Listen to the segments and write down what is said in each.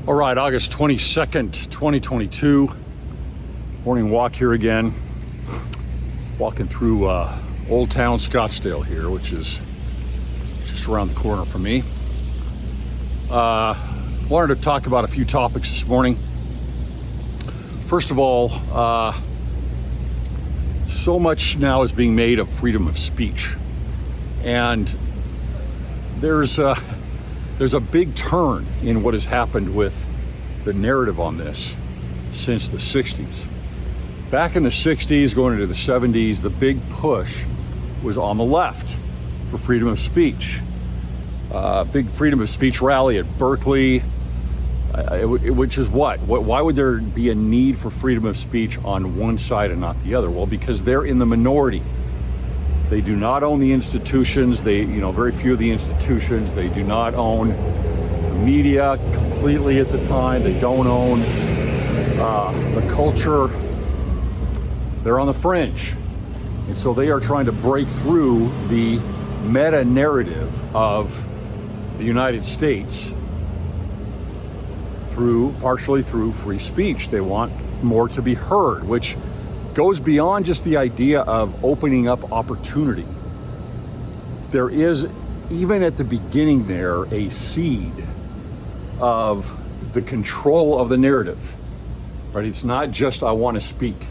All right, August 22nd, 2022. Morning walk here again. Walking through Old Town Scottsdale here, which is just around the corner from me. Wanted to talk about a few topics this morning. First of all, so much now is being made of freedom of speech. And there's a big turn in what has happened with the narrative on this since the 60s. Back in the 60s, going into the 70s, the big push was on the left for freedom of speech. Big freedom of speech rally at Berkeley, which is what? Why would there be a need for freedom of speech on one side and not the other? Well, because they're in the minority. They do not own the institutions. Very few of the institutions. They do not own the media completely at the time. They don't own the culture. They're on the fringe. And so they are trying to break through the meta narrative of the United States partially through free speech. They want more to be heard, which goes beyond just the idea of opening up opportunity. There is, even at the beginning there, a seed of the control of the narrative, right? It's not just, I want to speak.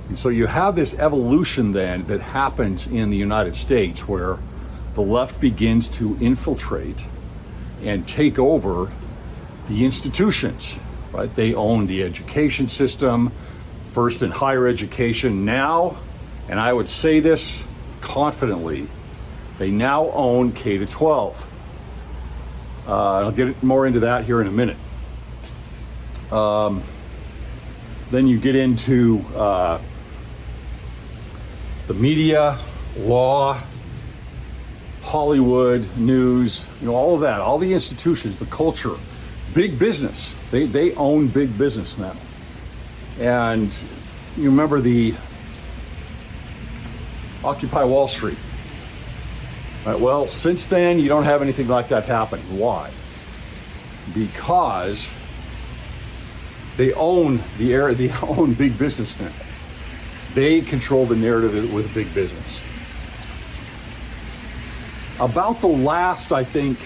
And so you have this evolution then that happens in the United States where the left begins to infiltrate and take over the institutions, right? They own the education system, first in higher education now, and I would say this confidently, they now own K-12. I'll get more into that here in a minute. Then you get into the media, law, Hollywood, news, all of that, all the institutions, the culture, big business. They own big business now. And you remember the Occupy Wall Street. Right, well, since then, you don't have anything like that happening. Why? Because they own the area, they own big business now. They control the narrative with big business. About the last, I think,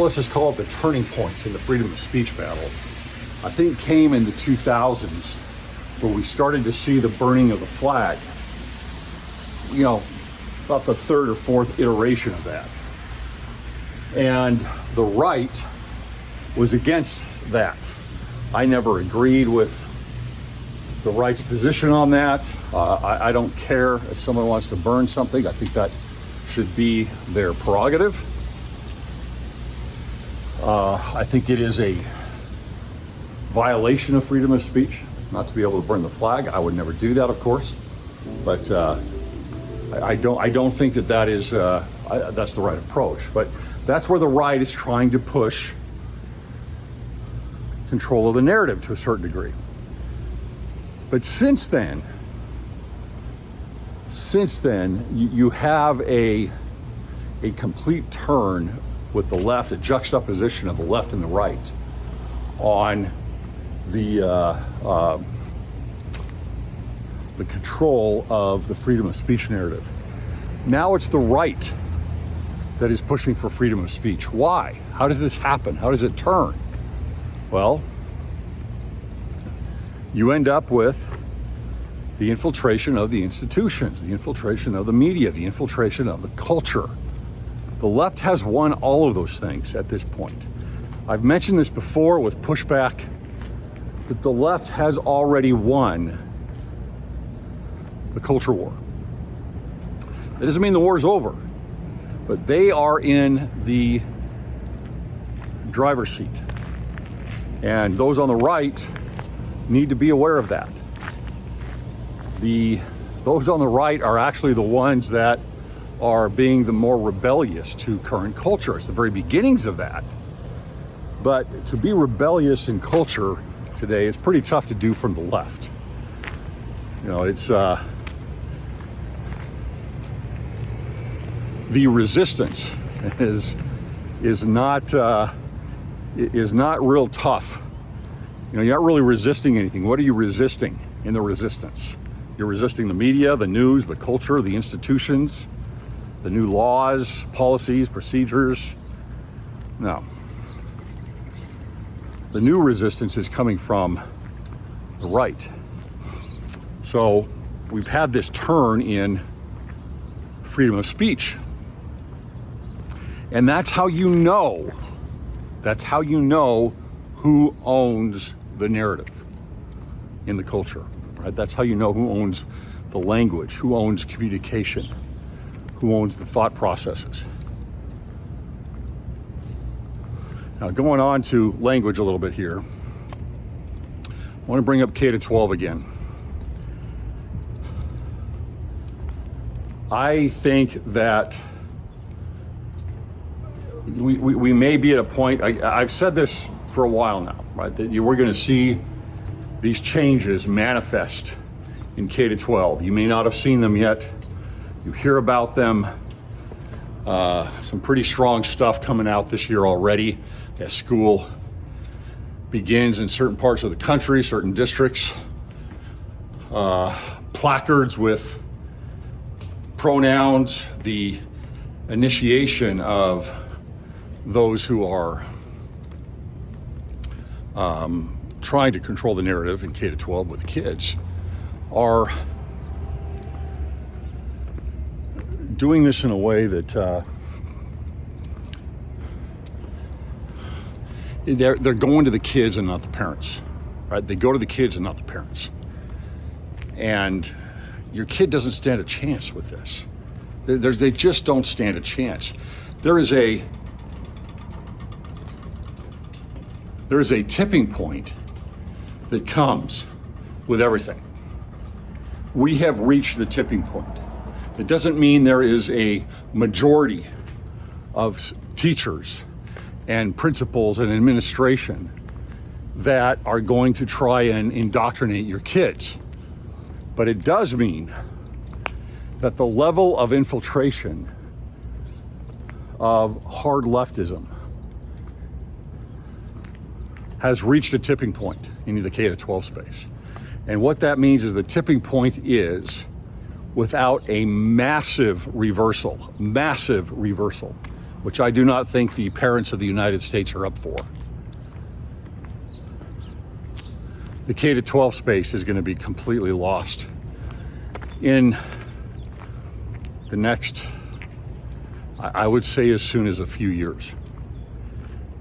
let's just call it the turning point in the freedom of speech battle, I think came in the 2000s, where we started to see the burning of the flag. About the third or fourth iteration of that. And the right was against that. I never agreed with the right's position on that. I don't care if someone wants to burn something. I think that should be their prerogative. I think it is a violation of freedom of speech not to be able to burn the flag. I would never do that, of course, but I don't think that is that's the right approach. But that's where the right is trying to push control of the narrative to a certain degree. But since then, you have a complete turn with the left, a juxtaposition of the left and the right on the control of the freedom of speech narrative. Now it's the right that is pushing for freedom of speech. Why? How does this happen? How does it turn? Well, you end up with the infiltration of the institutions, the infiltration of the media, the infiltration of the culture. The left has won all of those things at this point. I've mentioned this before with pushback, that the left has already won the culture war. That doesn't mean the war is over, but they are in the driver's seat. And those on the right need to be aware of that. Those on the right are actually the ones that are being the more rebellious to current culture. It's the very beginnings of that. But to be rebellious in culture today is pretty tough to do from the left. It's the resistance is not is not real tough. You're not really resisting anything. What are you resisting in the resistance? You're resisting the media, the news, the culture, the institutions, the new laws, policies, procedures. No. The new resistance is coming from the right. So we've had this turn in freedom of speech. And that's how you know who owns the narrative in the culture, right? That's how you know who owns the language, who owns communication, who owns the thought processes. Now, going on to language a little bit here, I want to bring up K-12 again. I think that we may be at a point, I've said this for a while now, right? That we're going to see these changes manifest in K-12. You may not have seen them yet. You hear about them. Some pretty strong stuff coming out this year already as school begins in certain parts of the country, certain districts. Placards with pronouns, the initiation of those who are trying to control the narrative in K-12 with kids are doing this in a way that they're going to the kids and not the parents, right? They go to the kids and not the parents. And your kid doesn't stand a chance with this. They just don't stand a chance. There is a tipping point that comes with everything. We have reached the tipping point. It doesn't mean there is a majority of teachers and principals and administration that are going to try and indoctrinate your kids. But it does mean that the level of infiltration of hard leftism has reached a tipping point in the K-12 space. And what that means is the tipping point is without a massive reversal, which I do not think the parents of the United States are up for. The K-12 space is going to be completely lost in the next, I would say, as soon as a few years.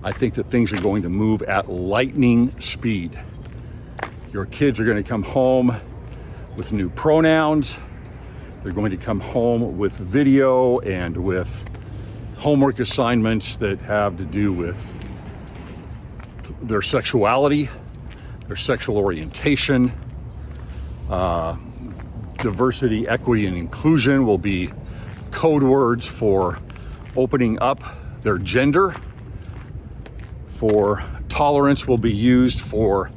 I think that things are going to move at lightning speed. Your kids are going to come home with new pronouns. They're going to come home with video and with homework assignments that have to do with their sexuality, their sexual orientation. Diversity, equity, and inclusion will be code words for opening up their gender. For tolerance will be used for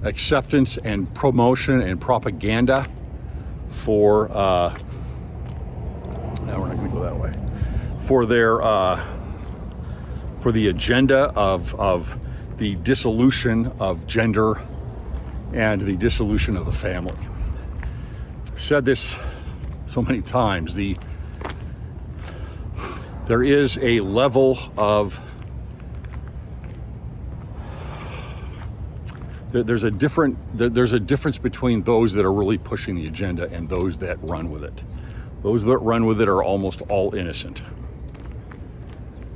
acceptance and promotion and propaganda. For now we're not going to go that way. For their for the agenda of the dissolution of gender and the dissolution of the family. I've said this so many times. There is a level of there's a difference between those that are really pushing the agenda and those that run with it. Those that run with it are almost all innocent.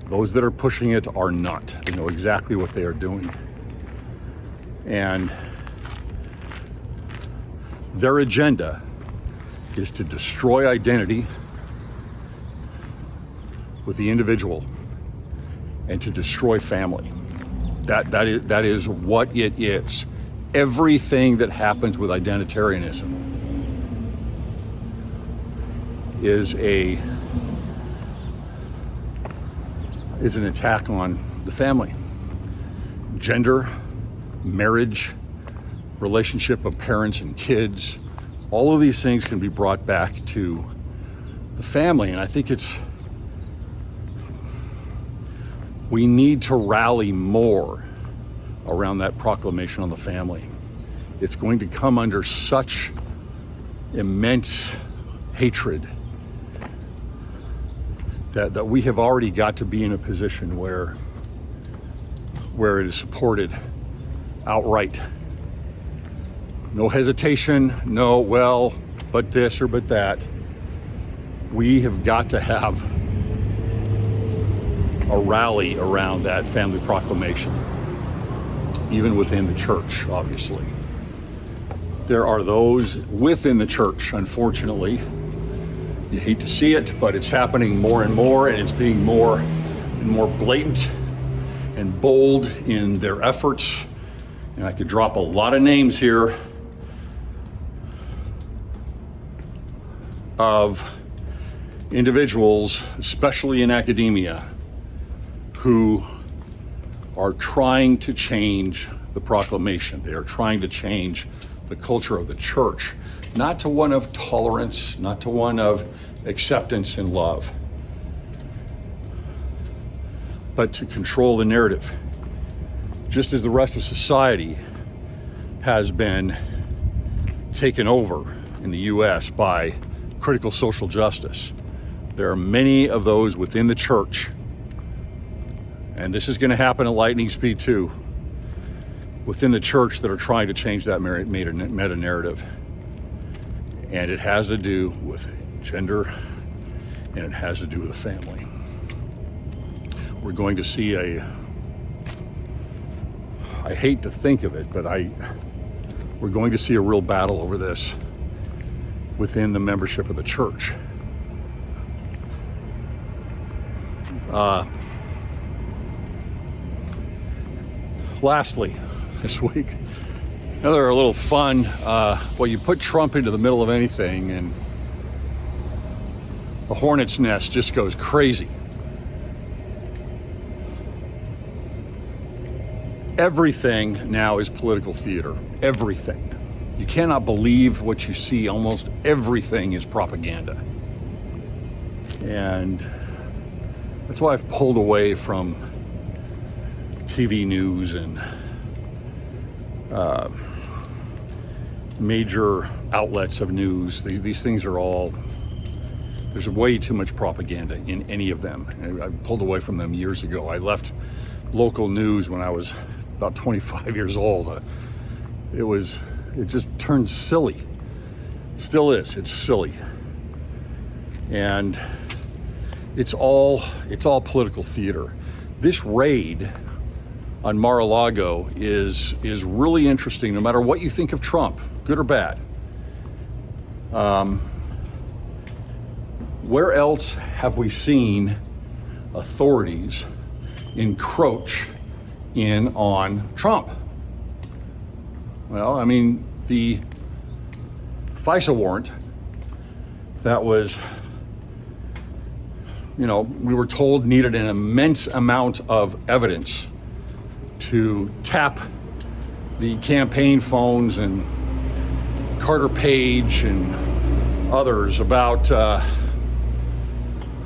Those that are pushing it are not. They know exactly what they are doing. And their agenda is to destroy identity with the individual and to destroy family. That is what it is. Everything that happens with identitarianism is an attack on the family. Gender, marriage, relationship of parents and kids, all of these things can be brought back to the family. And I think We need to rally more around that proclamation on the family. It's going to come under such immense hatred that we have already got to be in a position where it is supported outright. No hesitation, no, well, but this or but that. We have got to have a rally around that family proclamation, even within the church, obviously. There are those within the church, unfortunately. You hate to see it, but it's happening more and more, and it's being more and more blatant and bold in their efforts. And I could drop a lot of names here of individuals, especially in academia, who are trying to change the proclamation. They are trying to change the culture of the church, not to one of tolerance, not to one of acceptance and love, but to control the narrative. Just as the rest of society has been taken over in the US by critical social justice, there are many of those within the church, and this is going to happen at lightning speed too, within the church that are trying to change that meta-narrative. And it has to do with gender, and it has to do with the family. We're going to see I hate to think of it, but we're going to see a real battle over this within the membership of the church. Lastly, this week, another little fun, you put Trump into the middle of anything and the hornet's nest just goes crazy. Everything now is political theater. Everything. You cannot believe what you see. Almost everything is propaganda. And that's why I've pulled away from TV news and major outlets of news. These things are all, there's way too much propaganda in any of them. I pulled away from them years ago. I left local news when I was about 25 years old. It just turned silly. Still is, it's silly. And it's all political theater. This raid on Mar-a-Lago is really interesting, no matter what you think of Trump, good or bad. Where else have we seen authorities encroach in on Trump? Well, I mean, the FISA warrant that was, we were told needed an immense amount of evidence to tap the campaign phones and Carter Page and others about,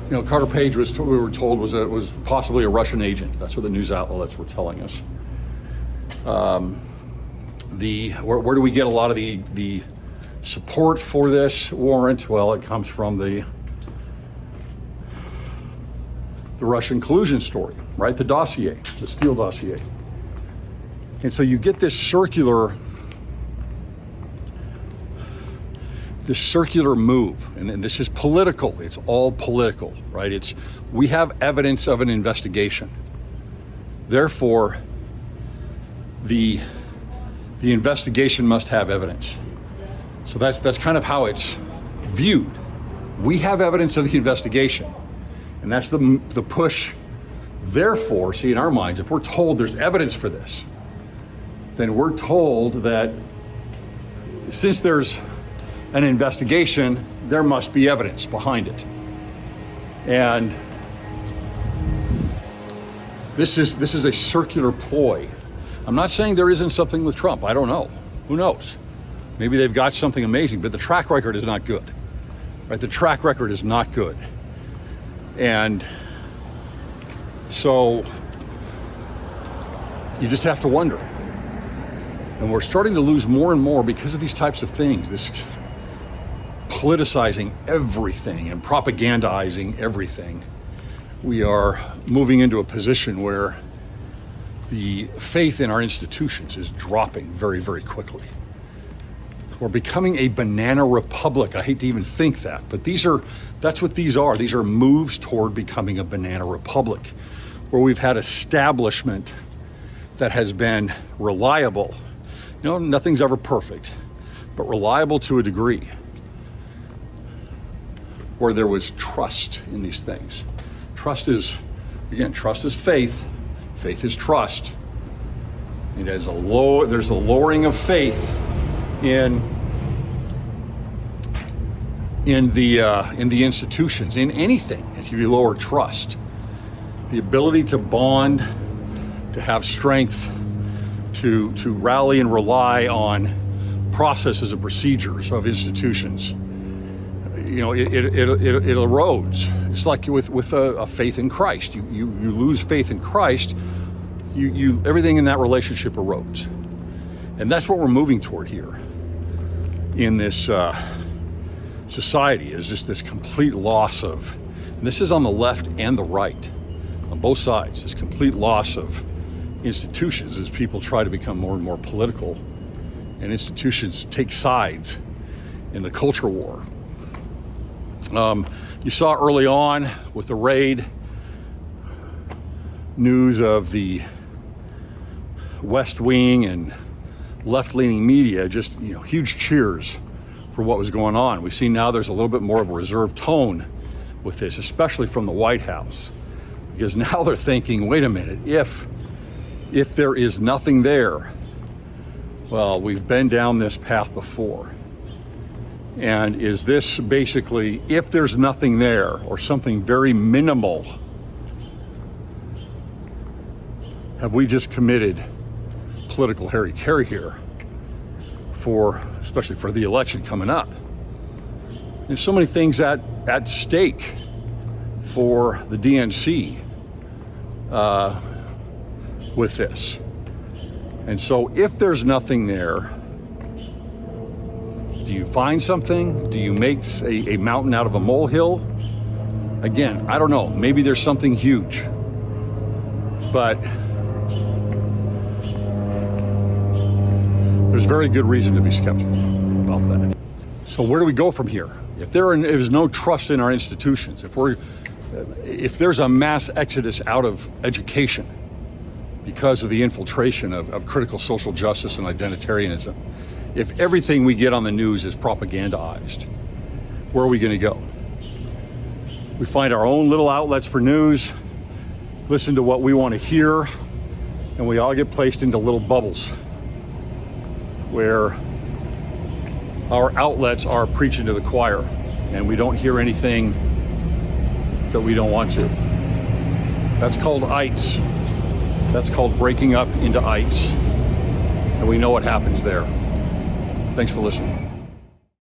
Carter Page we were told was possibly a Russian agent. That's what the news outlets were telling us. Where do we get a lot of the support for this warrant? Well, it comes from the Russian collusion story, right? The dossier, the Steele dossier. And so you get this circular move, and this is political. It's all political, right? We have evidence of an investigation. Therefore, the investigation must have evidence. So that's kind of how it's viewed. We have evidence of the investigation, and that's the push. Therefore, see, in our minds, if we're told there's evidence for this, then we're told that since there's an investigation, there must be evidence behind it. And this is a circular ploy. I'm not saying there isn't something with Trump. I don't know. Who knows? Maybe they've got something amazing, but the track record is not good. Right? The track record is not good. And so you just have to wonder. And we're starting to lose more and more because of these types of things, this politicizing everything and propagandizing everything. We are moving into a position where the faith in our institutions is dropping very, very quickly. We're becoming a banana republic. I hate to even think that, but that's what these are. These are moves toward becoming a banana republic, where we've had establishment that has been reliable. You know, nothing's ever perfect, but reliable to a degree, where there was trust in these things. Trust is faith. Faith is trust. There's a lowering of faith in the institutions, in anything. If you lower trust, the ability to bond, to have strength, to rally and rely on processes and procedures of institutions, you know, it erodes. It's like with a faith in Christ. You lose faith in Christ, you everything in that relationship erodes. And that's what we're moving toward here in this society, is just this complete loss of, and this is on the left and the right, on both sides, this complete loss of institutions as people try to become more and more political, and institutions take sides in the culture war. You saw early on with the raid news of the West Wing and left-leaning media, just, you know, huge cheers for what was going on. We see now there's a little bit more of a reserved tone with this, especially from the White House, because now they're thinking, wait a minute, if there is nothing there, well, we've been down this path before. And is this basically, if there's nothing there or something very minimal, have we just committed political hara-kiri here, especially for the election coming up? There's so many things at stake for the DNC with this. And so if there's nothing there, do you find something? Do you make a mountain out of a molehill? Again, I don't know. Maybe there's something huge. But there's very good reason to be skeptical about that. So where do we go from here? If there is no trust in our institutions, if there's a mass exodus out of education because of the infiltration of critical social justice and identitarianism, if everything we get on the news is propagandized, where are we going to go? We find our own little outlets for news, listen to what we want to hear, and we all get placed into little bubbles where our outlets are preaching to the choir and we don't hear anything that we don't want to. That's called ites. That's called breaking up into ites. And we know what happens there. Thanks for listening.